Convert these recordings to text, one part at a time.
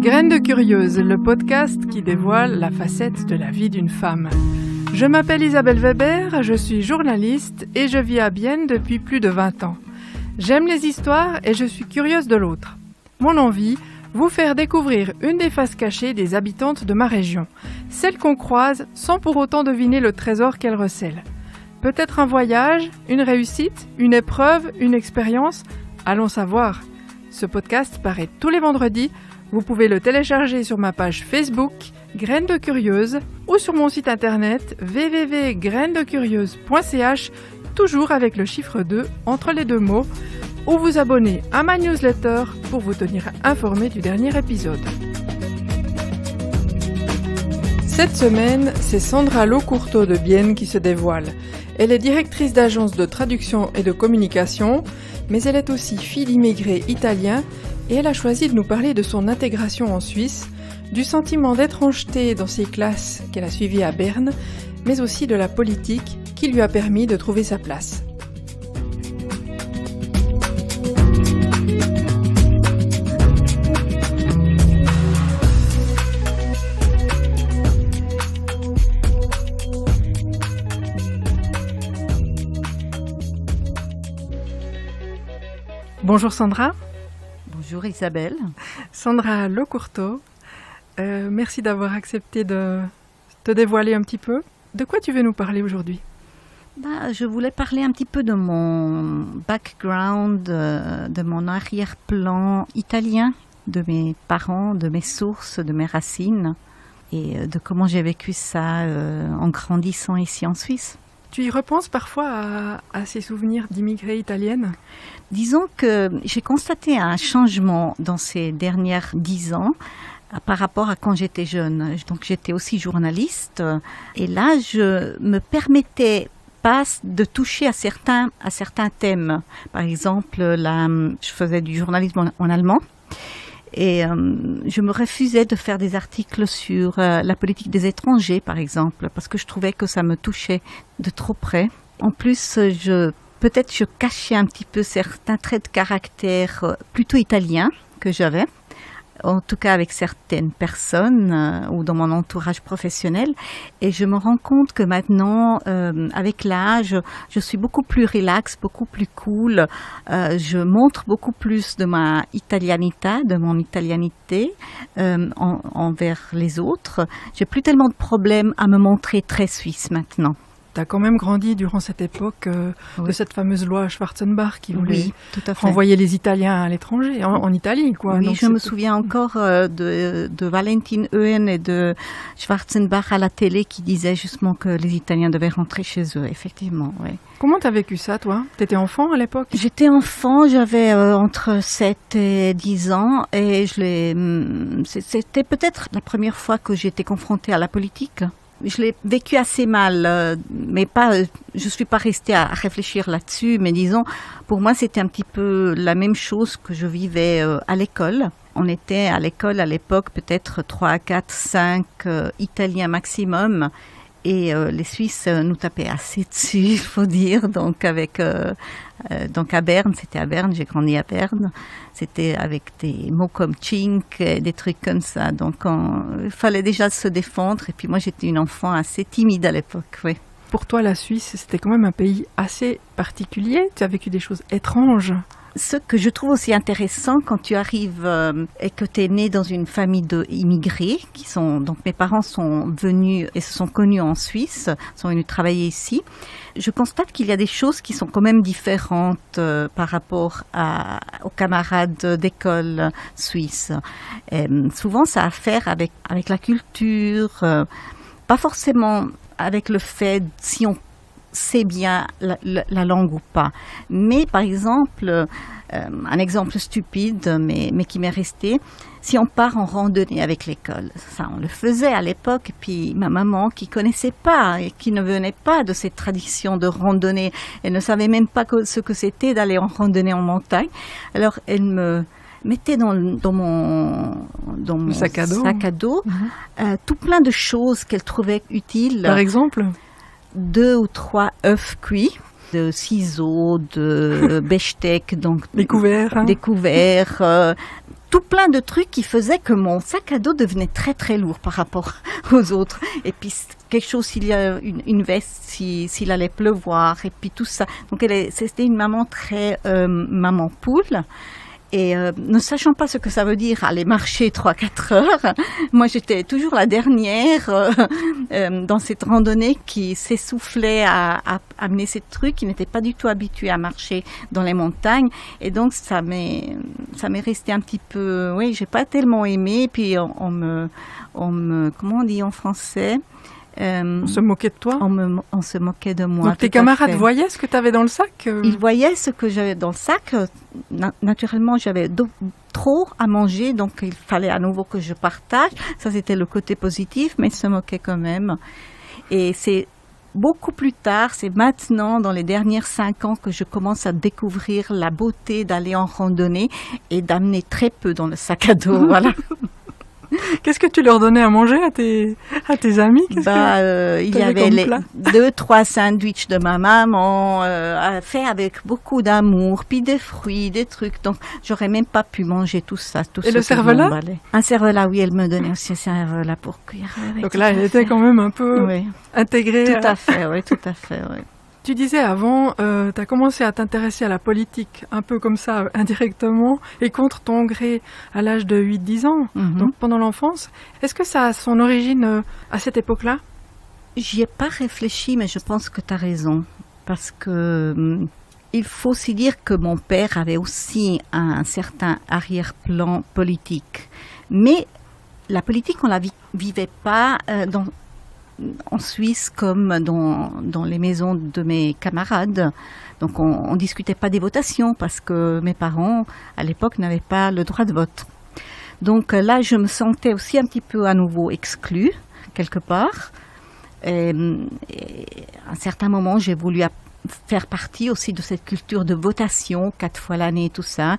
Graines de curieuse, le podcast qui dévoile la facette de la vie d'une femme. Je m'appelle Isabelle Weber, je suis journaliste et je vis à Bienne depuis plus de 20 ans. J'aime les histoires et je suis curieuse de l'autre. Mon envie, vous faire découvrir une des faces cachées des habitantes de ma région, celle qu'on croise sans pour autant deviner le trésor qu'elle recèle. Peut-être un voyage, une réussite, une épreuve, une expérience, allons savoir. Ce podcast paraît tous les vendredis. Vous pouvez le télécharger sur ma page Facebook, Graines de Curieuse, ou sur mon site internet www.grainesdecurieuse.ch, toujours avec le chiffre 2 entre les deux mots, ou vous abonner à ma newsletter pour vous tenir informé du dernier épisode. Cette semaine, c'est Sandra Locourteau de Bienne qui se dévoile. Elle est directrice d'agence de traduction et de communication, mais elle est aussi fille d'immigrés italiens et elle a choisi de nous parler de son intégration en Suisse, du sentiment d'étrangeté dans ses classes qu'elle a suivies à Berne, mais aussi de la politique qui lui a permis de trouver sa place. Bonjour Sandra. Bonjour Isabelle. Sandra Locourteau, merci d'avoir accepté de te dévoiler un petit peu. De quoi tu veux nous parler aujourd'hui ? Je voulais parler un petit peu de mon background, de mon arrière-plan italien, de mes parents, de mes sources, de mes racines et de comment j'ai vécu ça en grandissant ici en Suisse. Tu y repenses parfois à ces souvenirs d'immigrés italiennes ? Disons que j'ai constaté un changement dans ces dernières 10 ans par rapport à quand j'étais jeune. Donc j'étais aussi journaliste et là je me permettais pas de toucher à certains thèmes. Par exemple, je faisais du journalisme en allemand. Et je me refusais de faire des articles sur la politique des étrangers, par exemple, parce que je trouvais que ça me touchait de trop près. En plus, peut-être je cachais un petit peu certains traits de caractère plutôt italiens que j'avais, en tout cas avec certaines personnes ou dans mon entourage professionnel. Et je me rends compte que maintenant, avec l'âge, je suis beaucoup plus relax, beaucoup plus cool. Je montre beaucoup plus de ma italianità, de mon italianité envers les autres. J'ai plus tellement de problèmes à me montrer très suisse maintenant. Tu as quand même grandi durant cette époque de cette fameuse loi Schwarzenbach qui voulait renvoyer les Italiens à l'étranger, en Italie, quoi. Oui, donc je me souviens encore de Valentin Höhen et de Schwarzenbach à la télé qui disaient justement que les Italiens devaient rentrer chez eux, effectivement. Oui. Comment tu as vécu ça, toi ? Tu étais enfant à l'époque ? J'étais enfant, j'avais entre 7 et 10 ans et c'était peut-être la première fois que j'étais confrontée à la politique. Je l'ai vécu assez mal, mais je suis pas restée à réfléchir là-dessus, mais disons, pour moi, c'était un petit peu la même chose que je vivais à l'école. On était à l'école à l'époque peut-être 3, 4, 5 Italiens maximum, et les Suisses nous tapaient assez dessus, il faut dire. Donc donc à Berne, c'était à Berne, j'ai grandi à Berne. C'était avec des mots comme chink, des trucs comme ça. Donc il fallait déjà se défendre. Et puis moi, j'étais une enfant assez timide à l'époque, oui. Pour toi, la Suisse, c'était quand même un pays assez particulier. Tu as vécu des choses étranges. Ce que je trouve aussi intéressant quand tu arrives et que tu es né dans une famille d'immigrés, donc mes parents sont venus et se sont connus en Suisse, sont venus travailler ici, je constate qu'il y a des choses qui sont quand même différentes par rapport aux camarades d'école suisses. Souvent, ça a à faire avec la culture, pas forcément avec le fait si on sait bien la langue ou pas. Mais par exemple, un exemple stupide, mais qui m'est resté, si on part en randonnée avec l'école, ça on le faisait à l'époque, et puis ma maman qui connaissait pas et qui ne venait pas de cette tradition de randonnée, elle ne savait même pas ce que c'était d'aller en randonnée en montagne, alors elle me mettait dans mon sac à dos tout plein de choses qu'elle trouvait utiles. Par exemple ? 2 ou 3 œufs cuits, de ciseaux, de beefsteak, donc des couverts, tout plein de trucs qui faisaient que mon sac à dos devenait très très lourd par rapport aux autres. Et puis quelque chose, s'il y a une veste, s'il allait pleuvoir, et puis tout ça. Donc c'était une maman très maman poule. Et ne sachant pas ce que ça veut dire aller marcher 3-4 heures, moi j'étais toujours la dernière dans cette randonnée qui s'essoufflait à amener ces trucs, qui n'était pas du tout habituée à marcher dans les montagnes. Et donc ça m'est resté un petit peu, oui, j'ai pas tellement aimé. Puis on me comment on dit en français? On se moquait de toi? On se moquait de moi. Donc tes camarades voyaient ce que tu avais dans le sac? Ils voyaient ce que j'avais dans le sac. Naturellement, j'avais trop à manger, donc il fallait à nouveau que je partage. Ça, c'était le côté positif, mais ils se moquaient quand même. Et c'est beaucoup plus tard, c'est maintenant, dans les dernières 5 ans, que je commence à découvrir la beauté d'aller en randonnée et d'amener très peu dans le sac à dos. Voilà. Qu'est-ce que tu leur donnais à manger à tes amis? Il y avait 2-3 sandwichs de ma maman, fait avec beaucoup d'amour, puis des fruits, des trucs. Donc, j'aurais même pas pu manger tout ça. Et le cervelas? Un cervelas, oui, elle me donnait aussi un cervelas pour cuire. Donc là, elle était quand même un peu intégrée. Tout à fait, oui, tout à fait, oui. Tu disais avant, tu as commencé à t'intéresser à la politique, un peu comme ça, indirectement, et contre ton gré à l'âge de 8-10 ans, donc pendant l'enfance. Est-ce que ça a son origine à cette époque-là? J'y ai pas réfléchi, mais je pense que tu as raison. Parce que il faut aussi dire que mon père avait aussi un certain arrière-plan politique. Mais la politique, on la vivait pas en Suisse comme dans les maisons de mes camarades. Donc on discutait pas des votations parce que mes parents, à l'époque, n'avaient pas le droit de vote. Donc là, je me sentais aussi un petit peu à nouveau exclue, quelque part. Et à un certain moment, j'ai voulu faire partie aussi de cette culture de votation, 4 fois l'année, tout ça.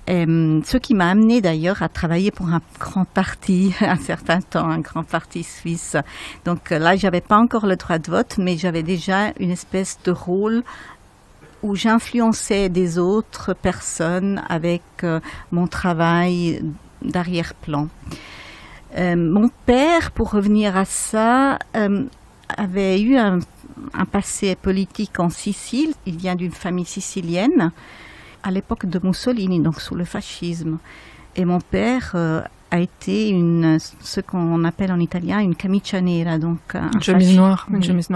Ce qui m'a amené d'ailleurs à travailler pour un grand parti, un certain temps, un grand parti suisse. Donc là, j'avais pas encore le droit de vote, mais j'avais déjà une espèce de rôle où j'influençais des autres personnes avec mon travail d'arrière-plan. Mon père, pour revenir à ça, avait eu un passé politique en Sicile. Il vient d'une famille sicilienne, à l'époque de Mussolini, donc sous le fascisme. Et mon père a été ce qu'on appelle en italien une camicia nera, donc une chemise noire,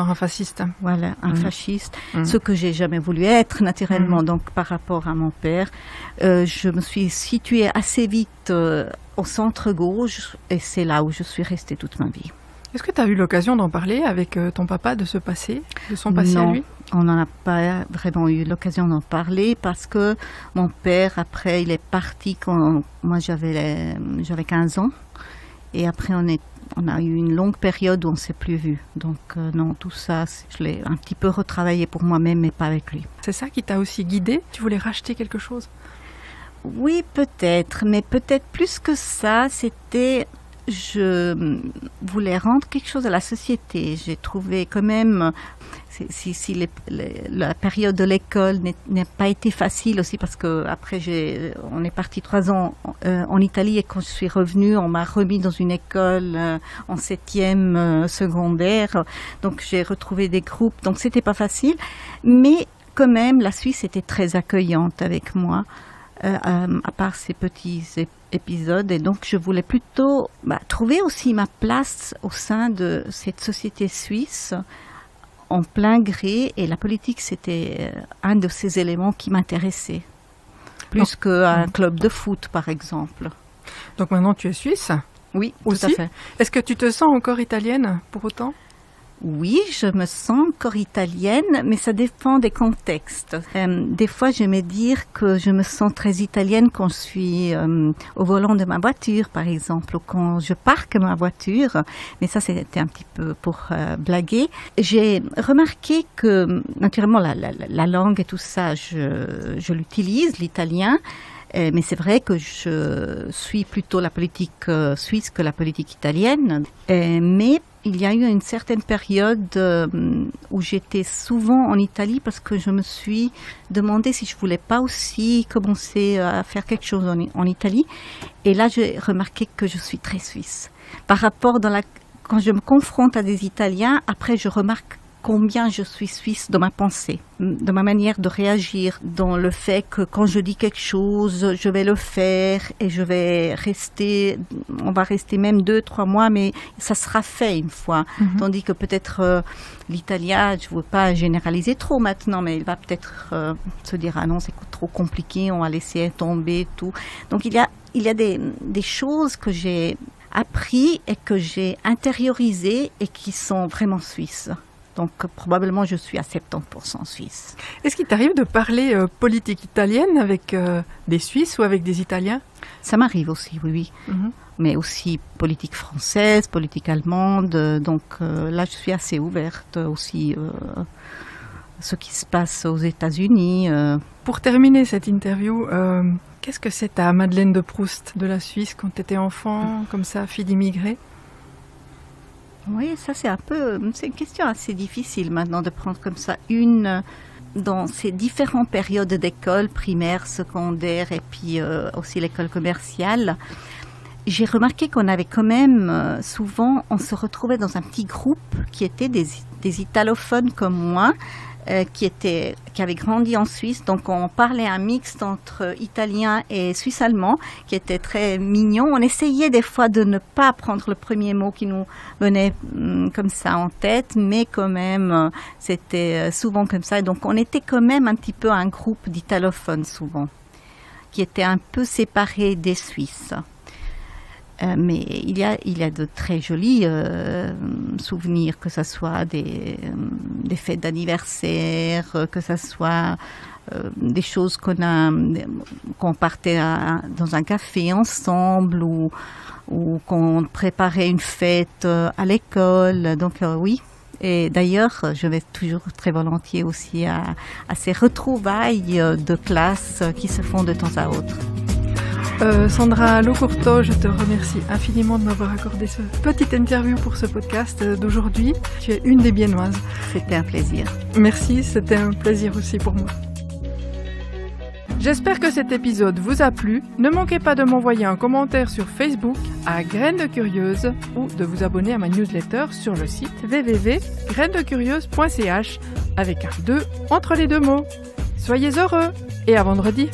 un fasciste. Voilà, un fasciste, ce que j'ai jamais voulu être naturellement. Donc par rapport à mon père, je me suis située assez vite au centre gauche et c'est là où je suis restée toute ma vie. Est-ce que tu as eu l'occasion d'en parler avec ton papa de son passé à lui? On n'en a pas vraiment eu l'occasion d'en parler parce que mon père, après, il est parti quand moi j'avais 15 ans. Et après, on a eu une longue période où on ne s'est plus vu. Donc non, tout ça, je l'ai un petit peu retravaillé pour moi-même, mais pas avec lui. C'est ça qui t'a aussi guidée? Tu voulais racheter quelque chose? Oui, peut-être. Mais peut-être plus que ça, c'était... Je voulais rendre quelque chose à la société. J'ai trouvé quand même, si la période de l'école n'a pas été facile aussi parce que après on est parti 3 ans en Italie et quand je suis revenue, on m'a remis dans une école en 7e secondaire. Donc j'ai retrouvé des groupes. Donc c'était pas facile, mais quand même la Suisse était très accueillante avec moi. À part ces petits épisodes, et donc je voulais plutôt trouver aussi ma place au sein de cette société suisse en plein gré, et la politique c'était un de ces éléments qui m'intéressait plus qu'un club de foot par exemple. Donc maintenant tu es suisse? Oui, aussi. Tout à fait. Est-ce que tu te sens encore italienne pour autant? Oui, je me sens encore italienne, mais ça dépend des contextes. Des fois, j'aimais dire que je me sens très italienne quand je suis au volant de ma voiture, par exemple, ou quand je parque ma voiture. Mais ça, c'était un petit peu pour blaguer. J'ai remarqué que, naturellement, la langue et tout ça, je l'utilise, l'italien. Mais c'est vrai que je suis plutôt la politique suisse que la politique italienne. Mais il y a eu une certaine période où j'étais souvent en Italie parce que je me suis demandé si je voulais pas aussi commencer à faire quelque chose en Italie. Et là, j'ai remarqué que je suis très suisse. Par rapport quand je me confronte à des Italiens, après je remarque combien je suis suisse dans ma pensée, dans ma manière de réagir, dans le fait que quand je dis quelque chose, je vais le faire et on va rester même 2-3 mois, mais ça sera fait une fois. Mm-hmm. Tandis que peut-être l'Italien, je ne veux pas généraliser trop maintenant, mais il va peut-être se dire « Ah non, c'est trop compliqué, on va laisser tomber tout ». Donc il y a des choses que j'ai appris et que j'ai intériorisées et qui sont vraiment suisses. Donc probablement je suis à 70% suisse. Est-ce qu'il t'arrive de parler politique italienne avec des Suisses ou avec des Italiens ? Ça m'arrive aussi, oui. Mm-hmm. Mais aussi politique française, politique allemande. Donc là je suis assez ouverte aussi à ce qui se passe aux États-Unis. Pour terminer cette interview, qu'est-ce que c'est ta Madeleine de Proust de la Suisse quand tu étais enfant, comme ça, fille d'immigrés ? Oui, ça c'est une question assez difficile maintenant de prendre comme ça dans ces différentes périodes d'école, primaire, secondaire et puis aussi l'école commerciale. J'ai remarqué qu'on avait quand même souvent, on se retrouvait dans un petit groupe qui était des italophones comme moi, qui avaient grandi en Suisse. Donc on parlait un mixte entre italien et suisse-allemand qui était très mignon. On essayait des fois de ne pas prendre le premier mot qui nous venait comme ça en tête, mais quand même c'était souvent comme ça. Et donc on était quand même un petit peu un groupe d'italophones souvent, qui était un peu séparés des Suisses. Mais il y a de très jolis souvenirs, que ce soit des fêtes d'anniversaire, que ce soit des choses qu'on partait dans un café ensemble ou qu'on préparait une fête à l'école. Donc oui. Et d'ailleurs, je vais toujours très volontiers aussi à ces retrouvailles de classe qui se font de temps à autre. Sandra Locourteau, je te remercie infiniment de m'avoir accordé ce petite interview pour ce podcast d'aujourd'hui. Tu es une des Biennoises. C'était un plaisir. Merci, c'était un plaisir aussi pour moi. J'espère que cet épisode vous a plu. Ne manquez pas de m'envoyer un commentaire sur Facebook à Graines de Curieuse ou de vous abonner à ma newsletter sur le site www.grainesdecurieuse.ch avec un 2 entre les deux mots. Soyez heureux et à vendredi.